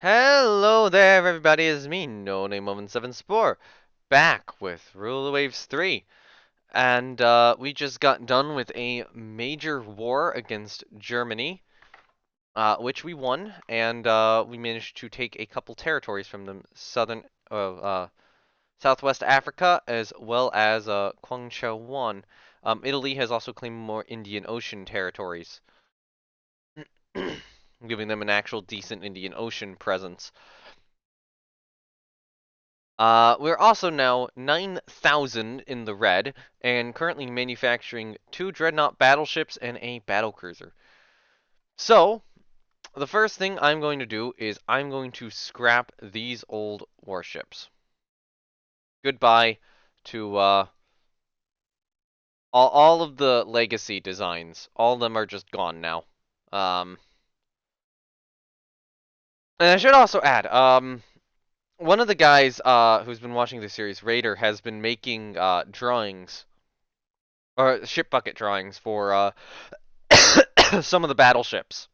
Hello there, everybody. It's me, No Name Moment 7 Spore, back with Rule of the Waves 3. And we just got done with a major war against Germany, which we won, and we managed to take a couple territories from them, Southwest Africa, as well as Guangzhou 1. Italy has also claimed more Indian Ocean territories, giving them an actual decent Indian Ocean presence. We're also now 9,000 in the red, and currently manufacturing 2 dreadnought battleships and a battlecruiser. So, the first thing I'm going to do is I'm going to scrap these old warships. Goodbye to all of the legacy designs. All of them are just gone now. Um, and I should also add, one of the guys who's been watching the series, Raider, has been making drawings or ship bucket drawings for some of the battleships,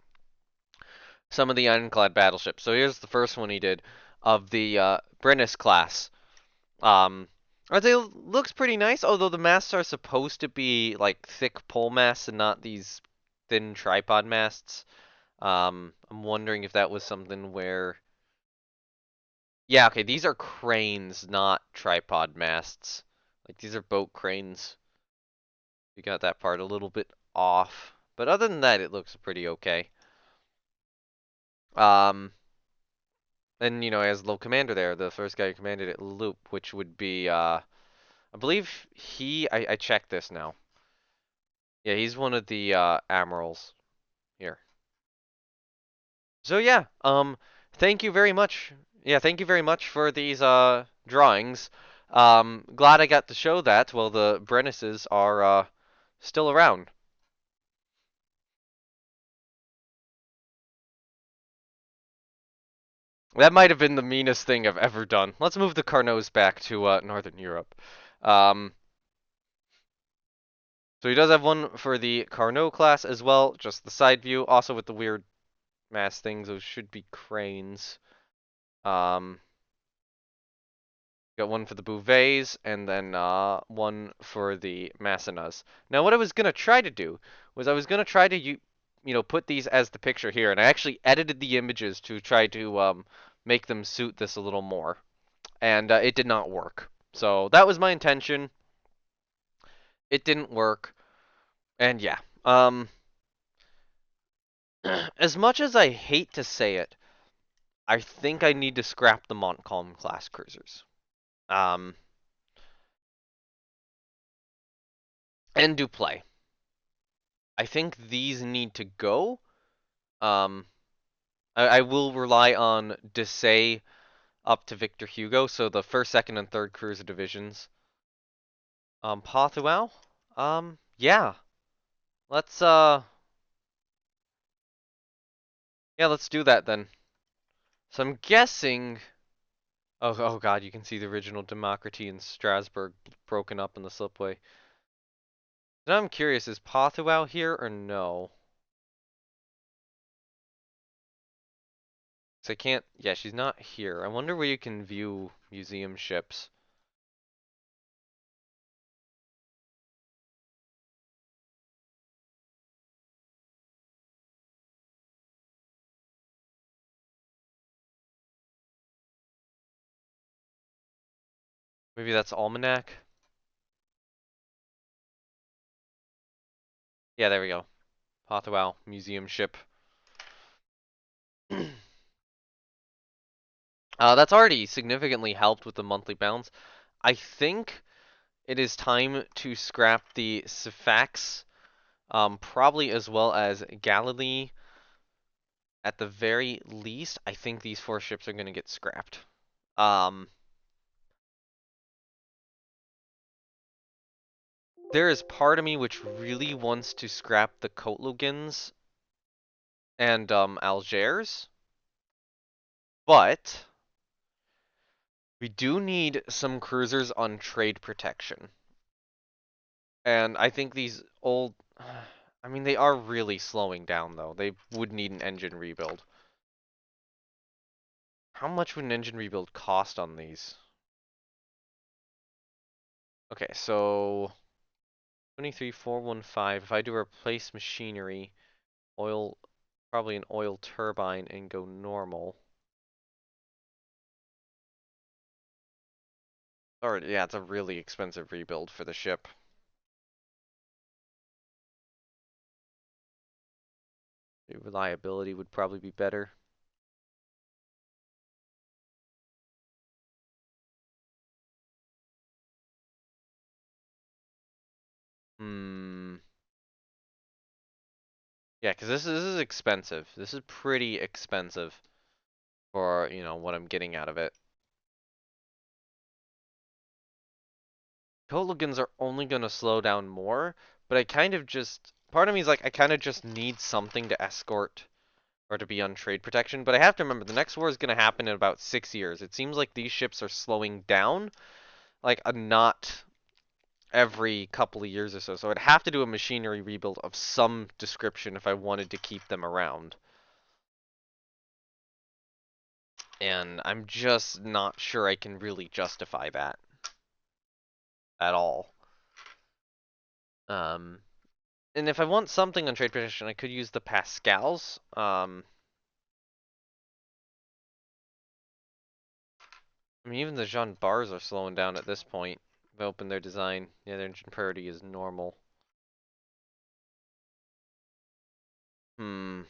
some of the ironclad battleships. So here's the first one he did of the Brennus class. They looks pretty nice, although the masts are supposed to be like thick pole masts and not these thin tripod masts. I'm wondering if that was something where, yeah, okay, these are cranes, not tripod masts. Like these are boat cranes. We got that part a little bit off, but other than that, it looks pretty okay. Um, And, as low commander there, the first guy who commanded it, Loop, which would be, I believe I checked this now. Yeah, he's one of the, admirals here. So yeah, thank you very much. Yeah, thank you very much for these, drawings. Glad I got to show that while the Brennises are, still around. That might have been the meanest thing I've ever done. Let's move the Carnots back to, Northern Europe. Um, So he does have one for the Carnot class as well, just the side view, also with the weird mass things. Those should be cranes. Um, got one for the Bouvets, and then one for the Massenas. Now, what I was gonna try to do was I was gonna try to put these as the picture here, and I actually edited the images to try to make them suit this a little more, and it did not work. So that was my intention. It didn't work, and yeah. As much as I hate to say it, I think I need to scrap the Montcalm class cruisers. Um, and Duplay. I think these need to go. Um, I will rely on Desay up to Victor Hugo, so the first, second, and third cruiser divisions. Pothuau? Yeah. Let's yeah, let's do that then. So I'm guessing. Oh God, you can see the original Democracy in Strasbourg broken up in the slipway. Now I'm curious, is Pothuau here or no? So I can't, yeah, she's not here. I wonder where you can view museum ships. Maybe that's Almanac? Yeah, there we go. Pothuau, museum ship. That's already significantly helped with the monthly balance. I think it is time to scrap the Sifax, probably as well as Galilee. At the very least, I think these four ships are going to get scrapped. Um, there is part of me which really wants to scrap the Kotlugans and Algiers, but we do need some cruisers on trade protection. And I think these old, I mean, they are really slowing down though. They would need an engine rebuild. How much would an engine rebuild cost on these? Okay, so 23,415. If I do replace machinery, oil, probably an oil turbine, and go normal. Or yeah, it's a really expensive rebuild for the ship. The reliability would probably be better. Hmm. Yeah, because this is expensive. This is pretty expensive for, what I'm getting out of it. Coligans are only going to slow down more, but I kind of just, part of me is like, I kind of just need something to escort or to be on trade protection. But I have to remember, the next war is going to happen in about 6 years. It seems like these ships are slowing down, like a knot every couple of years or so. So I'd have to do a machinery rebuild of some description if I wanted to keep them around. And I'm just not sure I can really justify that at all. Um, and if I want something on trade protection, I could use the Pascals. I mean, even the Jean Bars are slowing down at this point. They've opened their design. Yeah, their engine priority is normal. Hmm.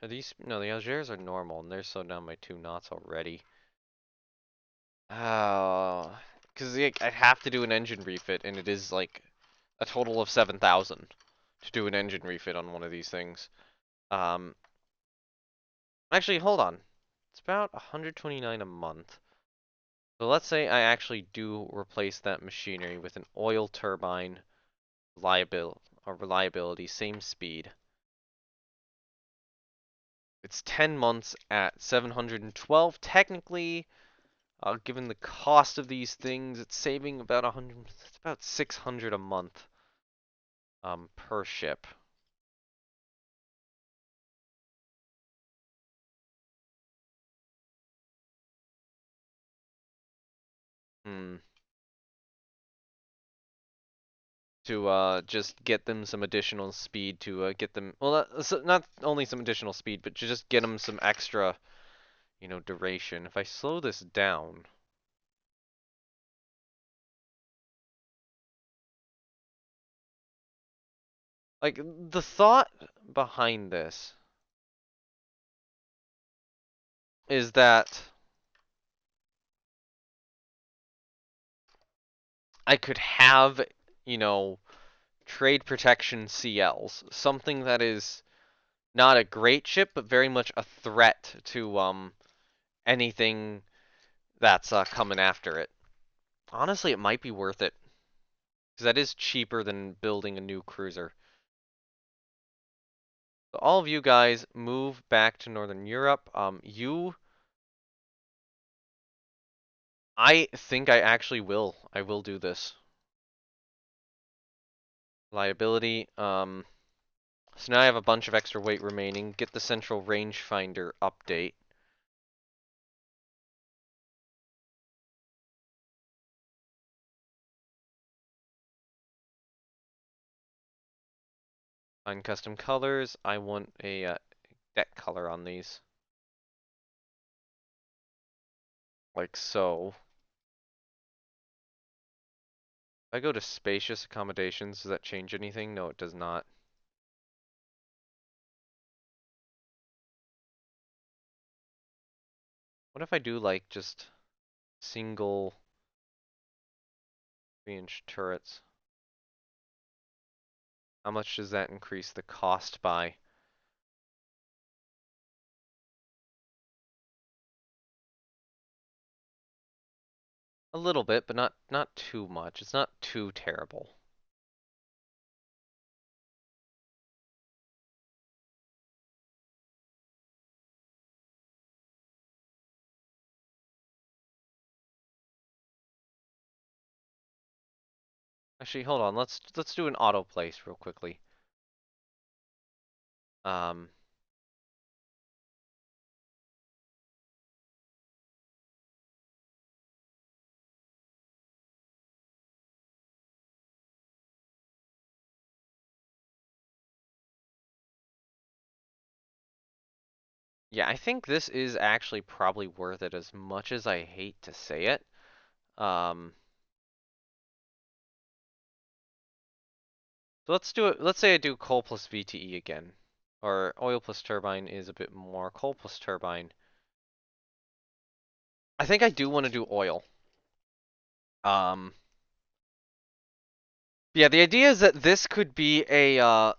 Are these, no, the Algiers are normal, and they're slowed down by 2 knots already. Oh, because I'd have to do an engine refit, and it is like a total of 7,000 to do an engine refit on one of these things. Um, actually, hold on. It's about 129 a month. So let's say I actually do replace that machinery with an oil turbine, reliability, same speed. It's 10 months at 712. Technically, given the cost of these things, it's saving about 100. It's about 600 a month, per ship. Hmm. To just get them some additional speed to get them. Well, not only some additional speed, but to just get them some extra, duration. If I slow this down, like the thought behind this is that I could have, you know, trade protection CLs, something that is not a great ship, but very much a threat to anything that's coming after it. Honestly, it might be worth it because that is cheaper than building a new cruiser. So all of you guys move back to Northern Europe. I think I actually will. I will do this. Liability. So now I have a bunch of extra weight remaining. Get the central rangefinder update. Find custom colors. I want a deck color on these. Like so. If I go to spacious accommodations, does that change anything? No, it does not. What if I do like just single 3-inch turrets? How much does that increase the cost by? A little bit, but not too much. It's not too terrible. Actually, hold on. Let's do an auto place real quickly. Um, yeah, I think this is actually probably worth it as much as I hate to say it. Um, so let's do it. Let's say I do coal plus VTE again. Or oil plus turbine is a bit more. Coal plus turbine. I think I do want to do oil. Um, yeah, the idea is that this could be a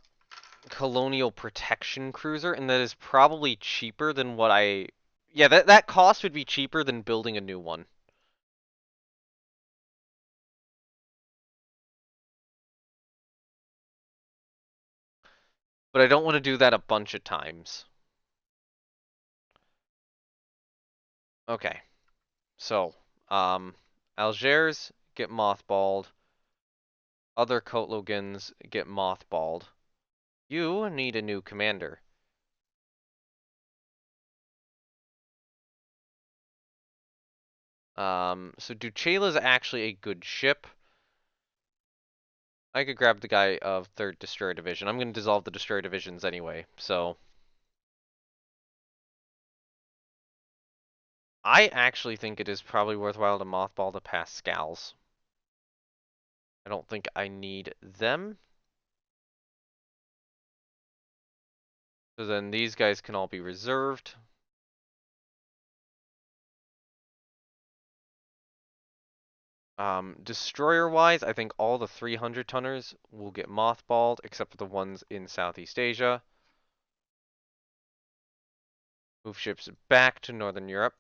colonial protection cruiser, and that is probably cheaper than what I. Yeah, that cost would be cheaper than building a new one. But I don't want to do that a bunch of times. Okay, so Algiers get mothballed. Other Kotlogans get mothballed. You need a new commander. So Duchela's actually a good ship. I could grab the guy of 3rd Destroyer Division. I'm going to dissolve the Destroyer Divisions anyway, so... I actually think it is probably worthwhile to mothball the Pascals. I don't think I need them. So then these guys can all be reserved. Destroyer-wise, I think all the 300-tonners will get mothballed, except for the ones in Southeast Asia. Move ships back to Northern Europe.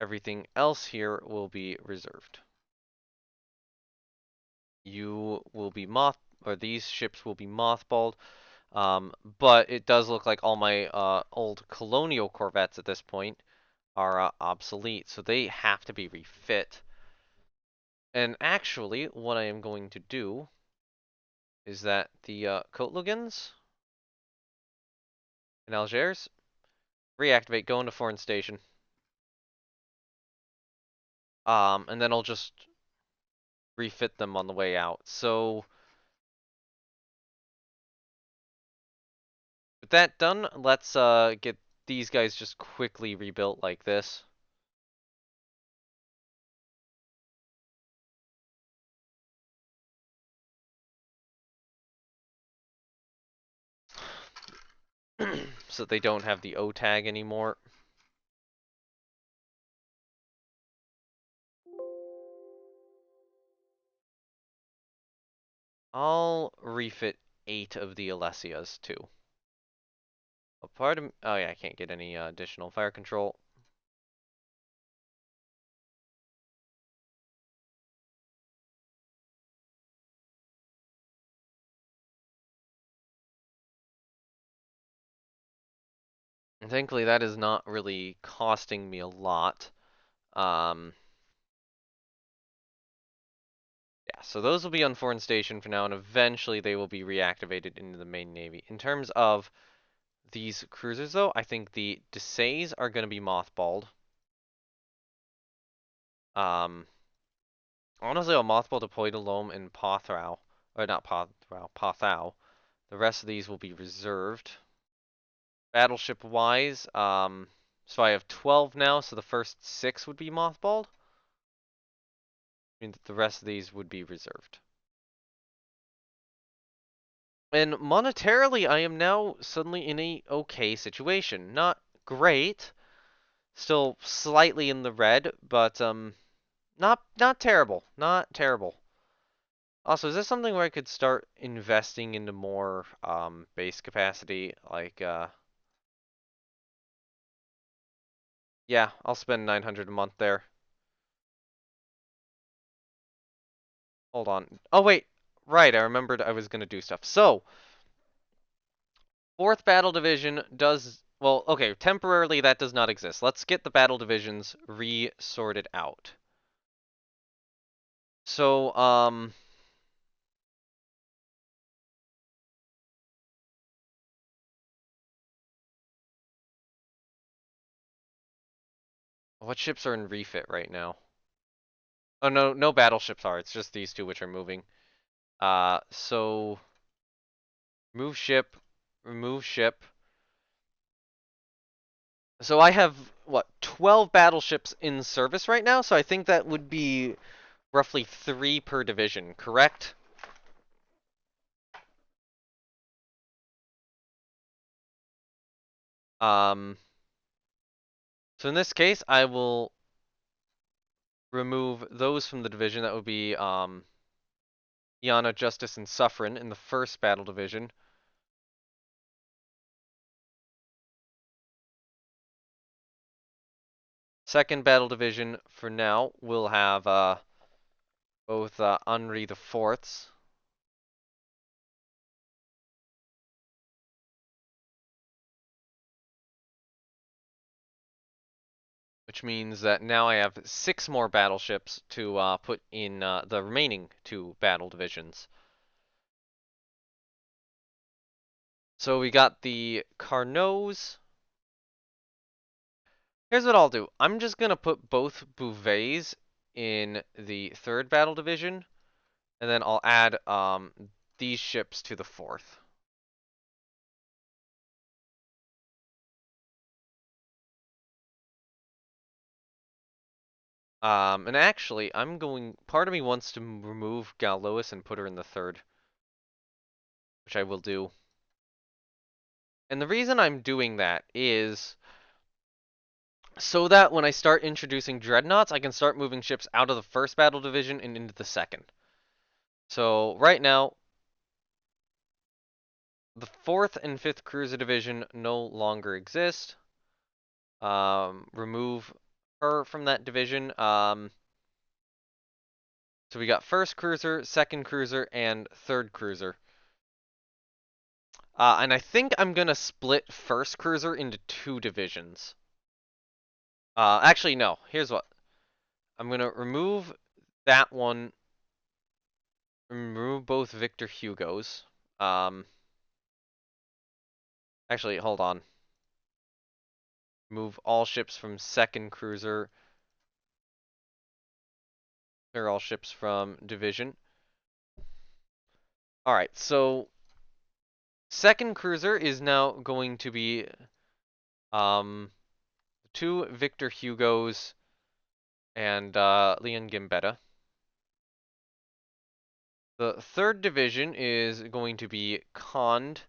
Everything else here will be reserved. You will be or these ships will be mothballed. But it does look like all my old colonial corvettes at this point are obsolete, so they have to be refit. And actually, what I am going to do is that the Kotlugans in Algiers reactivate, go into foreign station. And then I'll just refit them on the way out. So with that done, let's get these guys just quickly rebuilt like this. So they don't have the O tag anymore. I'll refit 8 of the Alessias too. A part of oh yeah, I can't get any additional fire control. And thankfully that is not really costing me a lot. Um, yeah, so those will be on foreign station for now, and eventually they will be reactivated into the main navy. In terms of these cruisers, though, I think the Desays are going to be mothballed. Um, Honestly, I'll mothball Deploy to Loam and Pothrow. Or not Pothrow, Pothau. The rest of these will be reserved. Battleship-wise, so I have 12 now, so the first 6 would be mothballed. I mean, the rest of these would be reserved. And monetarily, I am now suddenly in a okay situation. Not great, still slightly in the red, but not terrible, not terrible. Also, is this something where I could start investing into more base capacity? Like, yeah, I'll spend 900 a month there. Hold on. Oh wait, right, I remembered I was gonna do stuff. So, 4th Battle Division does well. Okay, temporarily that does not exist. Let's get the battle divisions re-sorted out. So, What ships are in refit right now? Oh, no, no battleships are. It's just these two which are moving. So move ship, remove ship. So I have, what, 12 battleships in service right now? So I think that would be roughly 3 per division, correct? Um, so in this case, I will remove those from the division. That would be Iana, Justice, and Suffren in the first battle division. Second battle division, for now, will have both Henri the Fourths. Which means that now I have 6 more battleships to put in the remaining 2 battle divisions. So we got the Carnots. Here's what I'll do. I'm just going to put both Bouvets in the 3rd battle division, and then I'll add these ships to the 4th. And actually, part of me wants to remove Gal Lois and put her in the 3rd, which I will do. And the reason I'm doing that is so that when I start introducing dreadnoughts, I can start moving ships out of the 1st battle division and into the 2nd. So right now, the 4th and 5th cruiser division no longer exist. Remove her from that division. So we got 1st cruiser, 2nd cruiser, and 3rd cruiser. And I think I'm gonna split 1st cruiser into 2 divisions. Actually, no. Here's what. I'm gonna remove that one. Remove both Victor Hugos. Actually, hold on. Move all ships from 2nd cruiser. Clear all ships from division. Alright, so 2nd cruiser is now going to be 2 Victor Hugos and Leon Gambetta. The 3rd division is going to be Cond,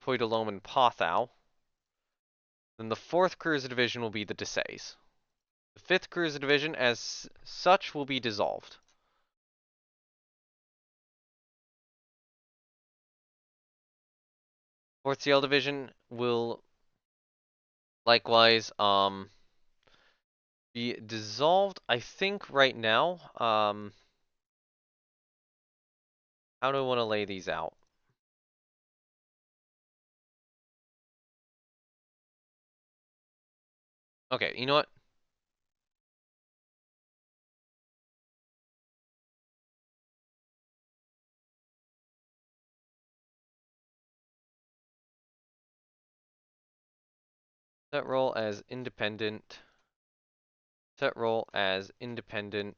Poidolome, and Pothau. Then the 4th cruiser division will be the Desays. The 5th cruiser division, as such, will be dissolved. Fourth CL division will likewise be dissolved. I think right now. How do I want to lay these out? Okay, you know what? Set role as independent. Set role as independent.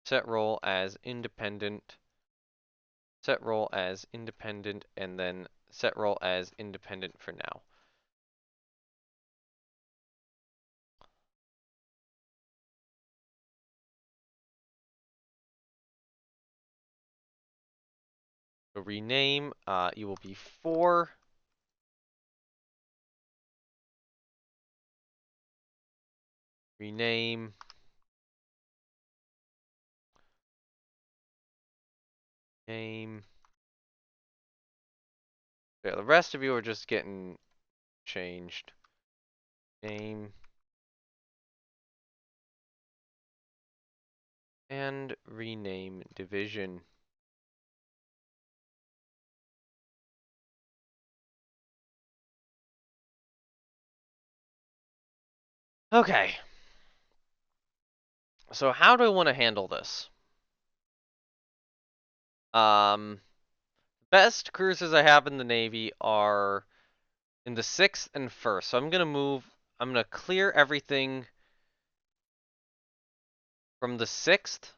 Set role as independent. Set role as independent, and then set role as independent for now. So rename, you will be 4. Rename. Name. Yeah, the rest of you are just getting changed. Name. And rename division. Okay. So how do I want to handle this? Best cruisers I have in the Navy are in the 6th and 1st. So I'm going to move I'm gonna clear everything from the 6th.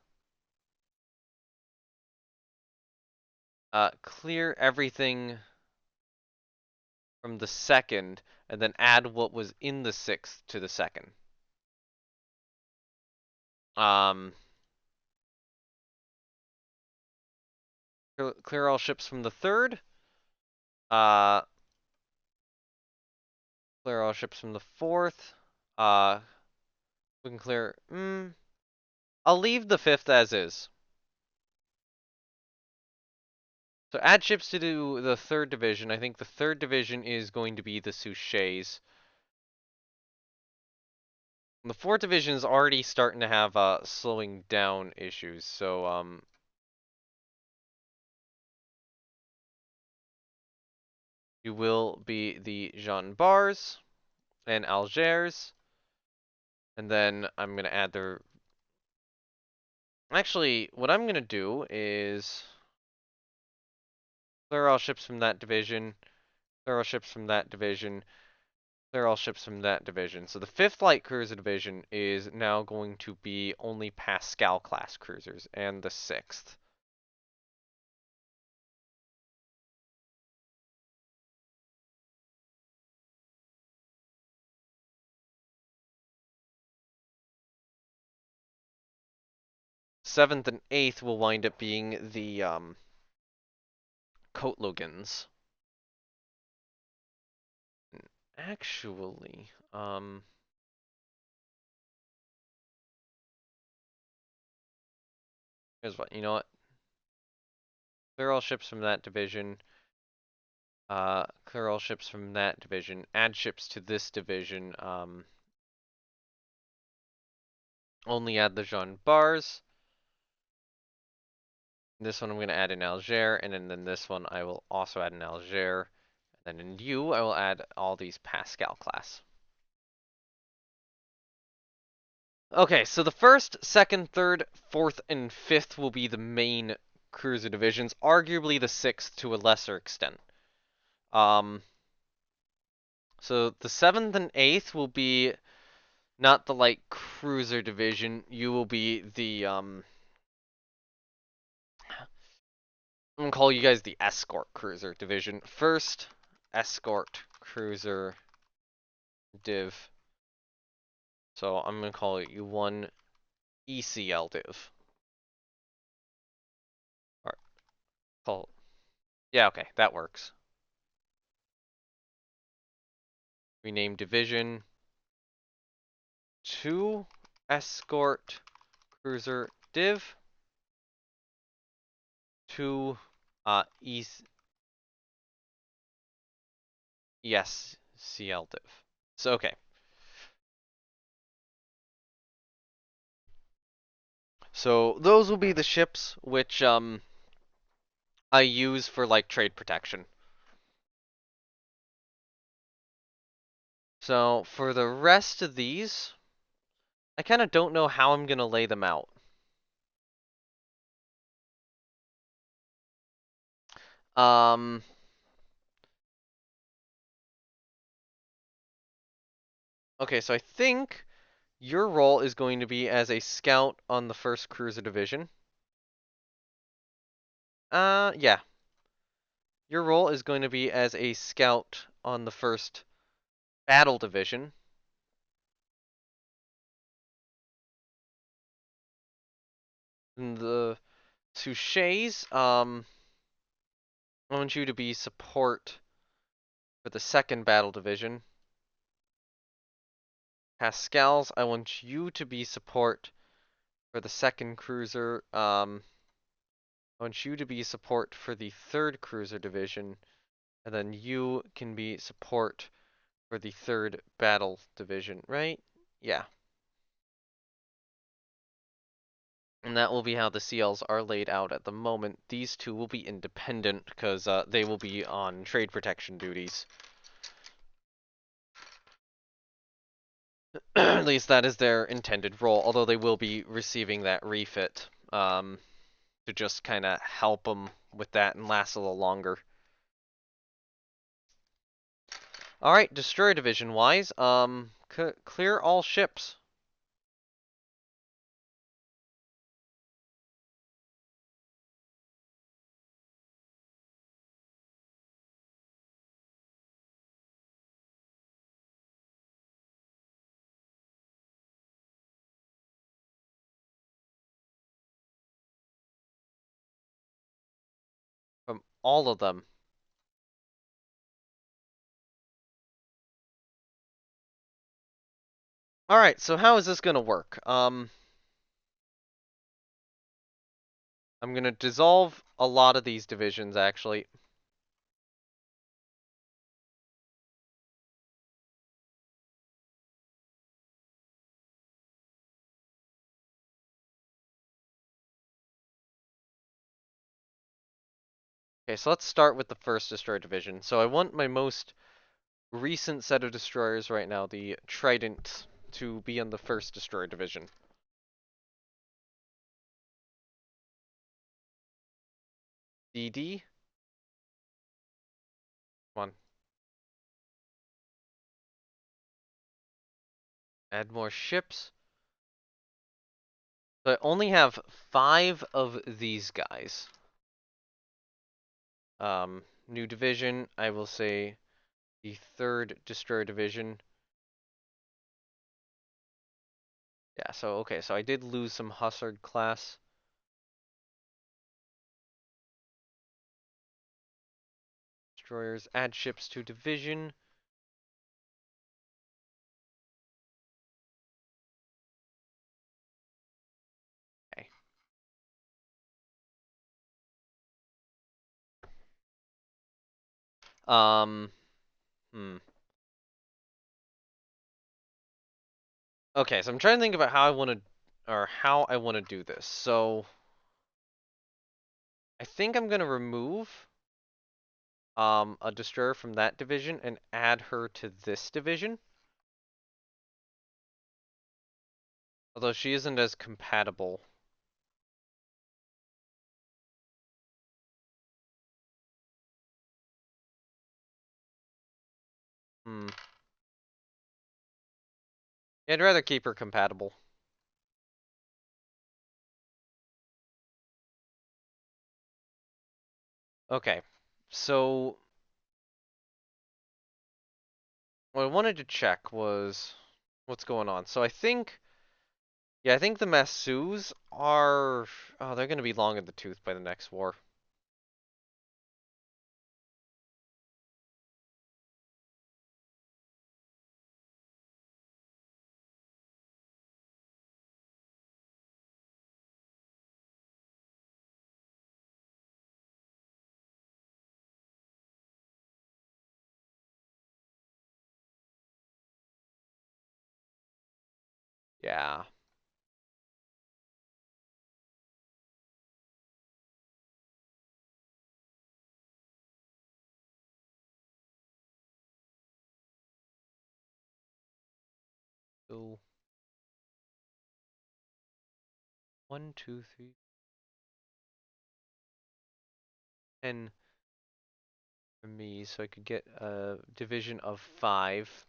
Clear everything from the 2nd, and then add what was in the 6th to the 2nd. Clear all ships from the 3rd. Clear all ships from the 4th. We can clear. I'll leave the 5th as is. So add ships to do the 3rd division. I think the 3rd division is going to be the Souchets. The 4th division is already starting to have slowing down issues. So you will be the Jean Bars and Algiers. And then I'm going to add the... Actually, what I'm going to do is clear all ships from that division, clear all ships from that division, clear all ships from that division. So the 5th Light Cruiser Division is now going to be only Pascal class cruisers, and the 6th. Seventh and 8th will wind up being the Kotlogans. Actually, here's what, you know what? Clear all ships from that division. Clear all ships from that division. Add ships to this division. Only add the Jean Bars. This one I'm going to add in Alger, and then this one I will also add in Alger. And then in U, I will add all these Pascal class. Okay, so the 1st, 2nd, 3rd, 4th, and 5th will be the main cruiser divisions. Arguably the 6th to a lesser extent. So the 7th and 8th will be not the light cruiser division. You will be the I'm gonna call you guys the escort cruiser division. 1st escort cruiser div. So I'm gonna call you one ECL div. Or call. Yeah, okay, that works. Rename division to escort cruiser div to ESCL div. So okay. So those will be the ships which I use for like trade protection. So for the rest of these, I kind of don't know how I'm gonna lay them out. Okay, so I think your role is going to be as a scout on the 1st cruiser division. Yeah. Your role is going to be as a scout on the 1st battle division. And the Souchets, I want you to be support for the 2nd battle division. Pascals, I want you to be support for the 2nd cruiser. I want you to be support for the 3rd cruiser division, and then you can be support for the 3rd battle division, right? Yeah. And that will be how the CLs are laid out at the moment. These two will be independent because they will be on trade protection duties. At least that is their intended role, although they will be receiving that refit to just kind of help them with that and last a little longer. All right, destroyer division wise, clear all ships from all of them. All right, so how is this gonna work? I'm gonna dissolve a lot of these divisions actually. Okay, so let's start with the first destroyer division. So I want my most recent set of destroyers right now, the Trident, to be in the first destroyer division. DD, come on, add more ships. So I only have 5 of these guys. New division, I will say the third destroyer division. Yeah, so okay, so I did lose some Hussard class. Destroyers, add ships to division. Okay. Um, hmm. Okay, so I'm trying to think about how I want to, or how I want to do this. So I think I'm gonna remove a destroyer from that division and add her to this division. Although she isn't as compatible. Hmm. Yeah, I'd rather keep her compatible. Okay, so what I wanted to check was what's going on. So I think, yeah, I think the Masus are, oh, they're gonna be long in the tooth by the next war. Yeah. So 1, 2, 3, 10 for me, so I could get a division of 5,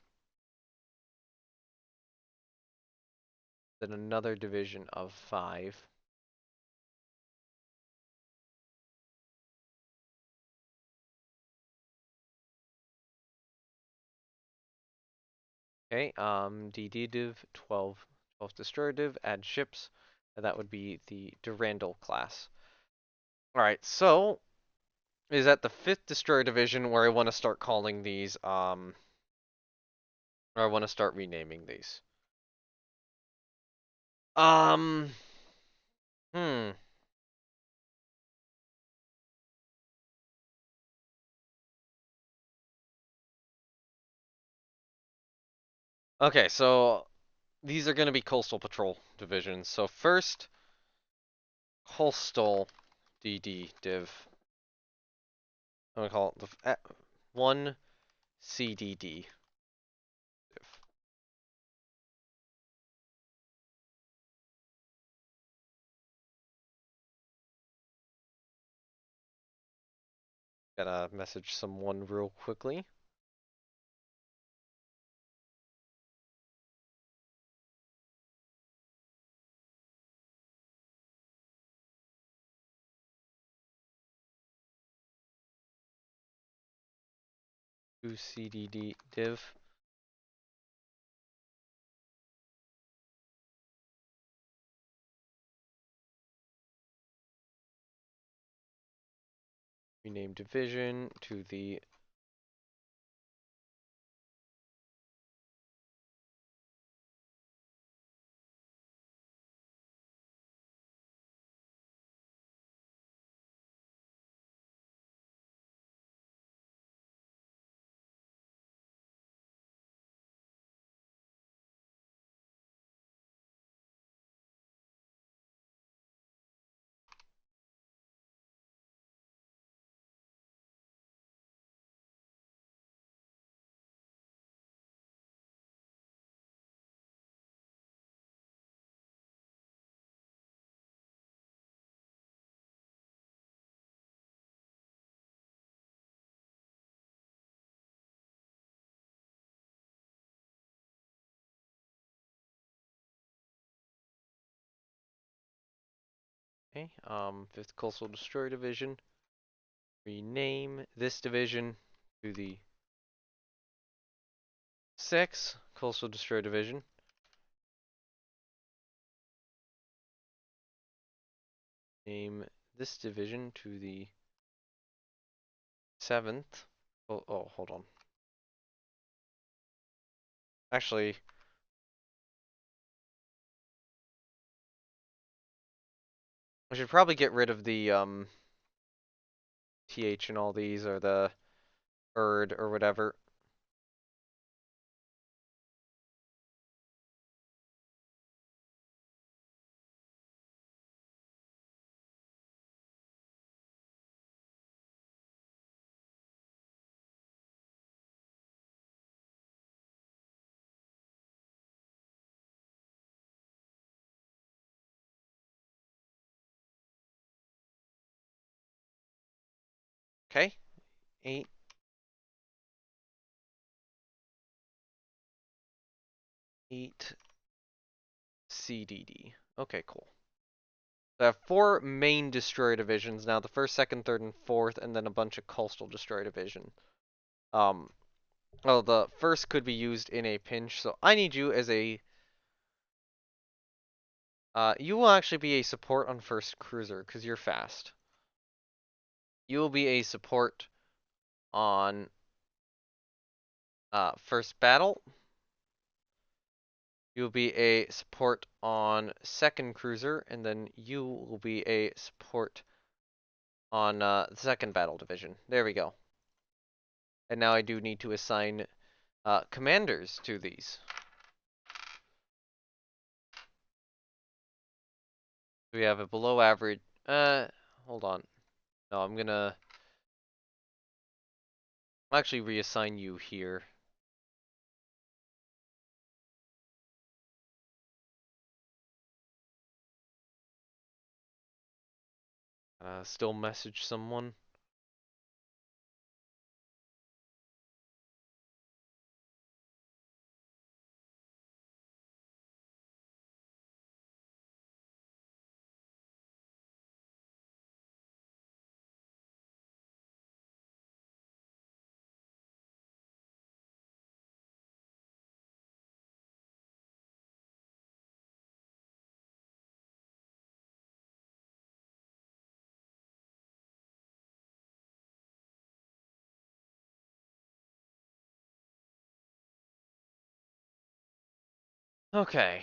then another division of 5. Okay, DD div 12, 12 destroyer div, add ships, and that would be the Durandal class. Alright, so is at the 5th destroyer division where I want to start calling these, or I want to start renaming these. Um, hmm. Okay, so these are going to be coastal patrol divisions. So first, coastal DD div. I'm gonna call it the 1 CDD div. Gotta message someone real quickly. to CDD div. Rename division to the okay, 5th Coastal Destroyer Division. Rename this division to the 6th Coastal Destroyer Division. Name this division to the 7th. Oh, hold on. Actually, I should probably get rid of the TH and all these, or the ERD or whatever. Okay, 8. 8 CDD. Okay, cool. So I have 4 main destroyer divisions now, the 1st, 2nd, 3rd, and 4th, and then a bunch of coastal destroyer division. Well, the 1st could be used in a pinch, so I need you as a... you will actually be a support on 1st cruiser, because you're fast. You will be a support on 1st battle. You will be a support on 2nd cruiser, and then you will be a support on the 2nd battle division. There we go. And now I do need to assign commanders to these. We have a below average. Hold on. No, I'll actually reassign you here. Still message someone. Okay.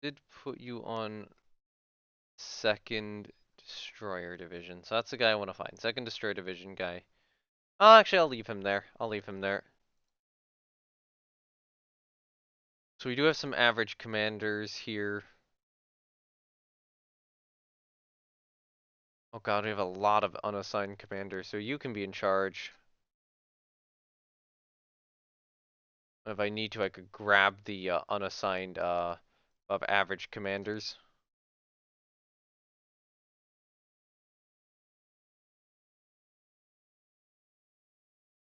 Did put you on 2nd Destroyer Division. So that's the guy I want to find. 2nd Destroyer Division guy. Oh, actually, I'll leave him there. I'll leave him there. So we do have some average commanders here. Oh god, we have a lot of unassigned commanders, so you can be in charge. If I need to, I could grab the unassigned of average commanders.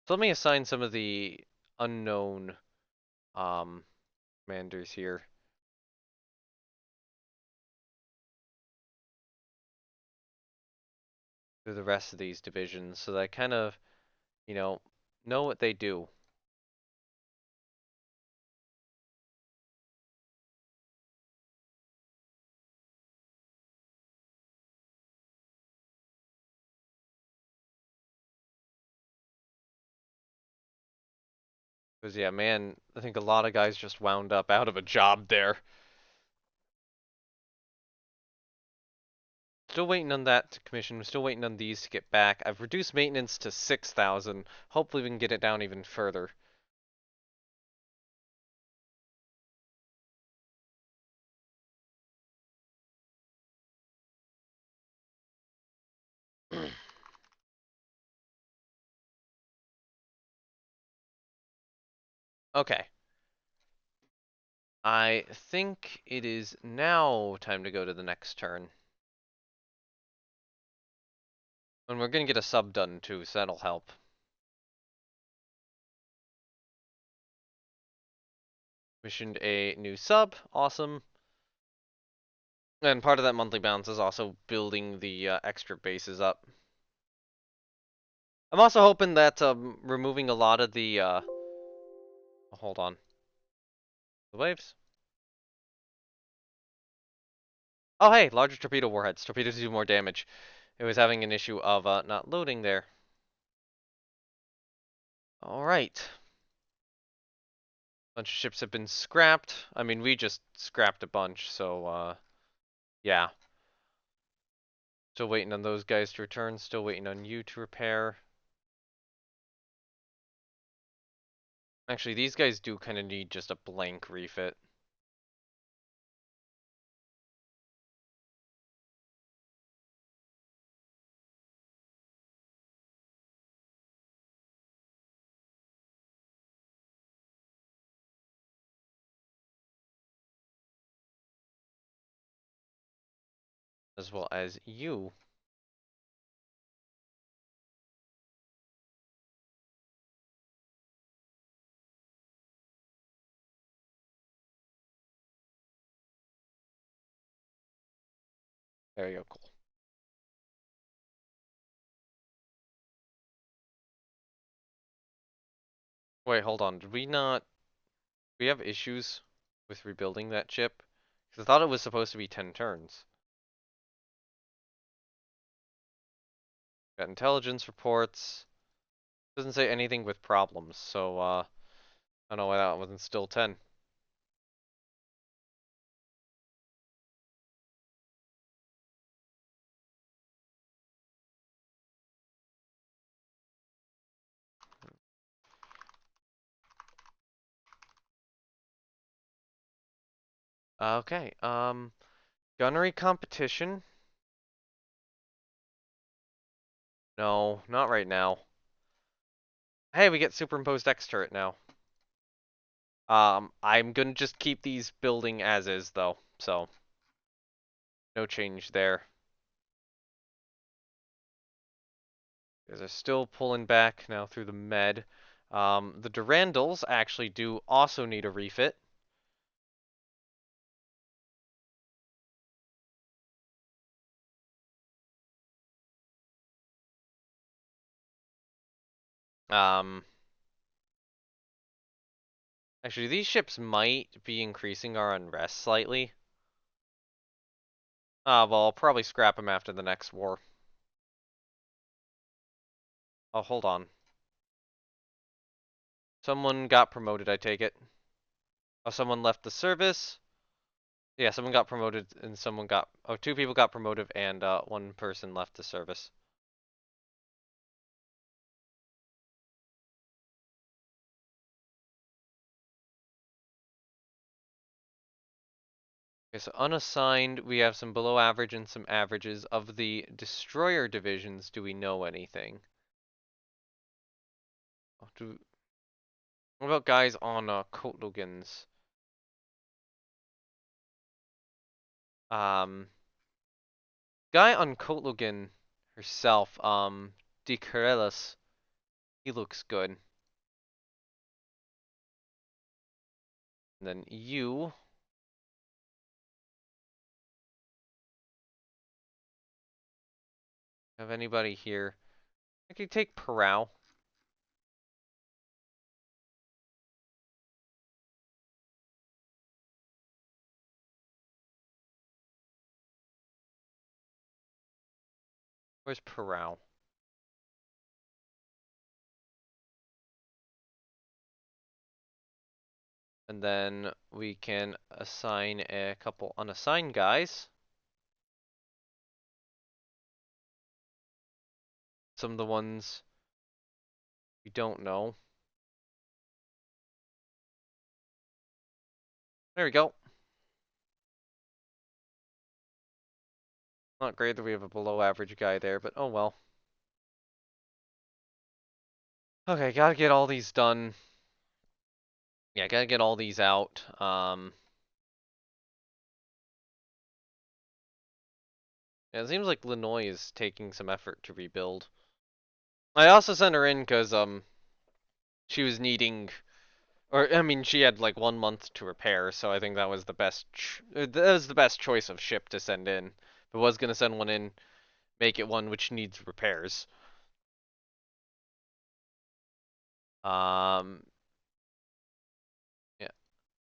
So let me assign some of the unknown commanders here. through the rest of these divisions so that I kind of, you know what they do. Because, yeah, man, I think a lot of guys just wound up out of a job there. Still waiting on that to commission. We're still waiting on these to get back. I've reduced maintenance to 6,000. Hopefully we can get it down even further. Okay. I think it is now time to go to the next turn. And we're gonna get a sub done too, so that'll help. Missioned a new sub, awesome. And part of that monthly balance is also building the extra bases up. I'm also hoping that removing a lot of the hold on. The waves. Oh hey, larger torpedo warheads. Torpedoes do more damage. It was having an issue of not loading there. Alright. Bunch of ships have been scrapped. I mean, we just scrapped a bunch, so yeah. Still waiting on those guys to return. Still waiting on you to repair. Actually, these guys do kind of need just a blank refit. As well as you. There you go, cool. Wait, hold on. Did we not... we have issues with rebuilding that chip? Because I thought it was supposed to be 10 turns. Got intelligence reports. Doesn't say anything with problems, so I don't know why that wasn't still 10. Okay, gunnery competition? No, not right now. Hey, we get superimposed X turret now. I'm gonna just keep these building as is though, so no change there. Because they're still pulling back now through the med. The Durandals actually do also need a refit. Um, Actually, these ships might be increasing our unrest slightly. Well, I'll probably scrap them after the next war. Oh, hold on. Someone got promoted, I take it. Oh, someone left the service. Yeah, someone got promoted and someone got... oh, two people got promoted and one person left the service. Okay, so unassigned, we have some below average and some averages. Of the destroyer divisions, do we know anything? Oh, what about guys on Kotlugans? Um, Guy on Kotlugan herself, De he looks good. And then you, Have anybody here? I could take Parao. Where's Parao? And then we can assign a couple unassigned guys. Some of the ones we don't know. There we go. Not great that we have a below average guy there, but oh well. Okay, gotta get all these done. Yeah, gotta get all these out. Yeah, it seems like Linoy is taking some effort to rebuild. I also sent her in because she was needing, or I mean, she had like 1 month to repair, so I think that was the best choice of ship to send in. If I was gonna send one in, make it one which needs repairs. Um, yeah,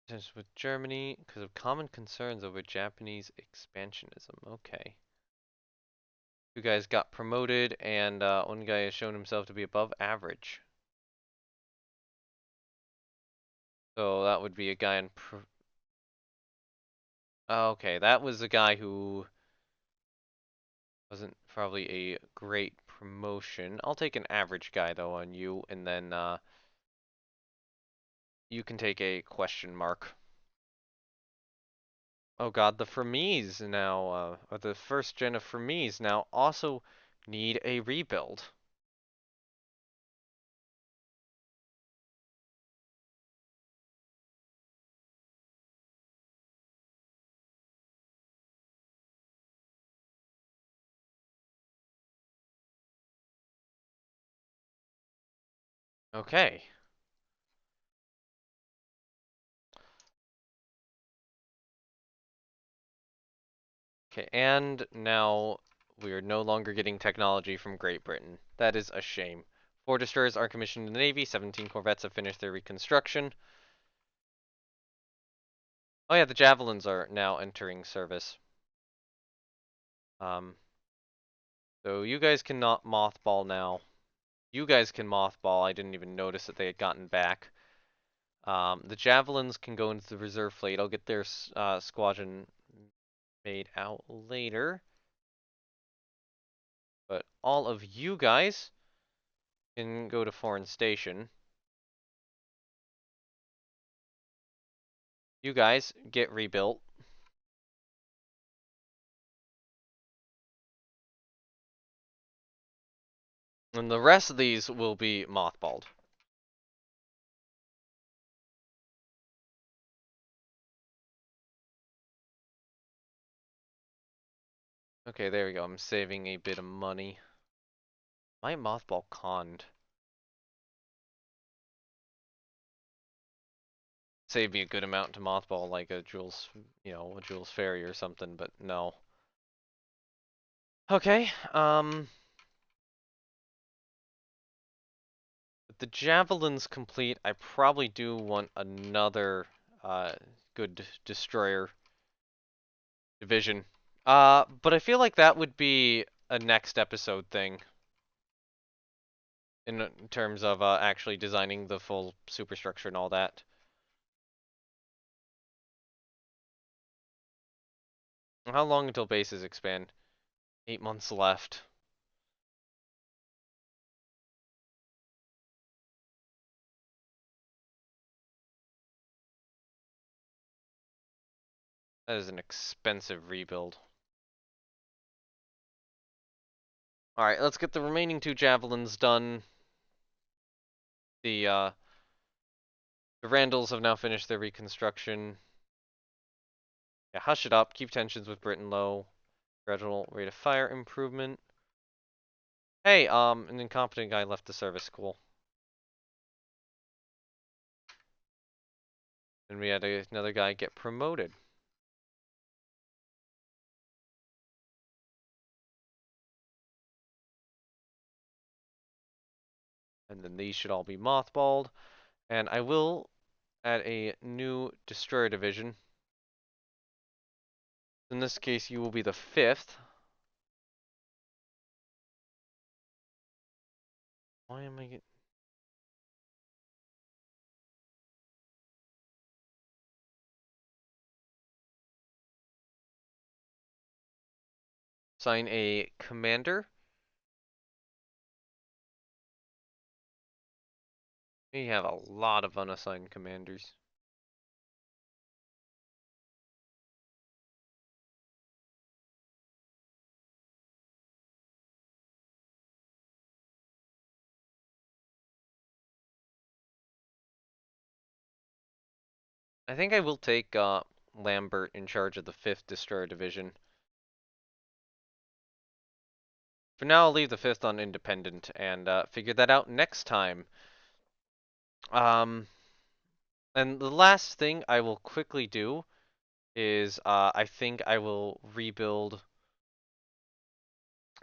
just with Germany because of common concerns over Japanese expansionism. Okay. Two guys got promoted, and one guy has shown himself to be above average. So that would be a guy in. Okay, that was a guy who wasn't probably a great promotion. I'll take an average guy though on you, and then you can take a question mark. Oh god, the Fremes now, or the first gen of Fremes now also need a rebuild. Okay. Okay, and now we are no longer getting technology from Great Britain. That is a shame. 4 destroyers are commissioned in the Navy, 17 corvettes have finished their reconstruction. Oh yeah, the javelins are now entering service. Um, so you guys cannot mothball now. You guys can mothball. I didn't even notice that they had gotten back. The javelins can go into the reserve fleet. I'll get their squadron made out later. But all of you guys can go to foreign station. You guys get rebuilt. And the rest of these will be mothballed. Okay, there we go. I'm saving a bit of money. My mothball conned. Save me a good amount to mothball like a Jules, a Jules Ferry or something, but no. Okay, with the javelins complete, I probably do want another good destroyer division. But I feel like that would be a next episode thing in terms of actually designing the full superstructure and all that. How long until bases expand? 8 months left. That is an expensive rebuild. Alright, let's get the remaining 2 javelins done. The Randalls have now finished their reconstruction. Yeah, hush it up. Keep tensions with Britain low. Gradual rate of fire improvement. Hey, an incompetent guy left the service. Cool. And we had another guy get promoted. and then these should all be mothballed. And I will add a new destroyer division. In this case, you will be the 5th. Why am I getting... Assign a commander. We have a lot of unassigned commanders. I think I will take Lambert in charge of the 5th Destroyer Division. For now, I'll leave the 5th on independent and figure that out next time. And the last thing I will quickly do is I think I will rebuild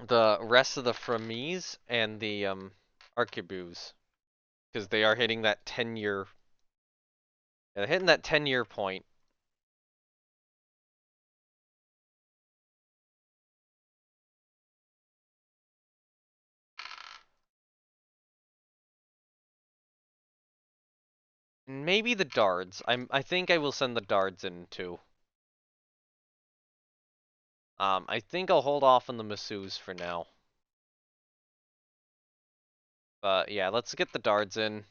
the rest of the Fremise and the Arquebuses, because they are hitting that 10-year. They're hitting that 10-year point. Maybe the Dards. I think I will send the Dards in too. I think I'll hold off on the Masseuse for now. But yeah, let's get the Dards in.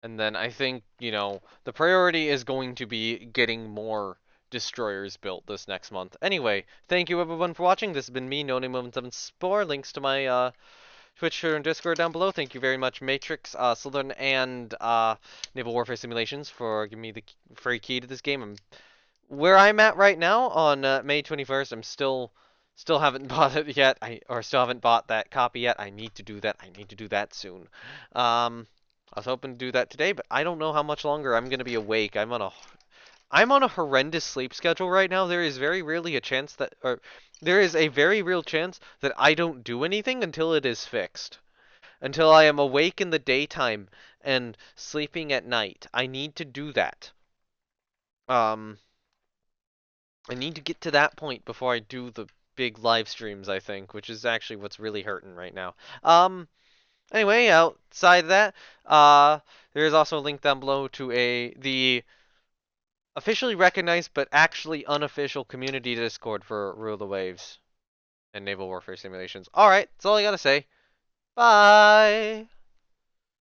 And then I think, the priority is going to be getting more destroyers built this next month. Anyway, thank you everyone for watching. This has been me, No7Spore. Links to my Twitch, Twitter, and Discord down below. Thank you very much, Matrix, Slytherin, and Naval Warfare Simulations for giving me the free key to this game. Where I'm at right now on May 21st, I'm still haven't bought it yet. Or still haven't bought that copy yet. I need to do that. I need to do that soon. I was hoping to do that today, but I don't know how much longer I'm gonna be awake. I'm on a horrendous sleep schedule right now. There is very rarely a chance that, or there is a very real chance that I don't do anything until it is fixed. Until I am awake in the daytime and sleeping at night. I need to do that. I need to get to that point before I do the big live streams, I think, which is actually what's really hurting right now. Anyway, outside of that, there is also a link down below to the officially recognized but actually unofficial community Discord for Rule the Waves and Naval Warfare Simulations. Alright, that's all I gotta say. Bye!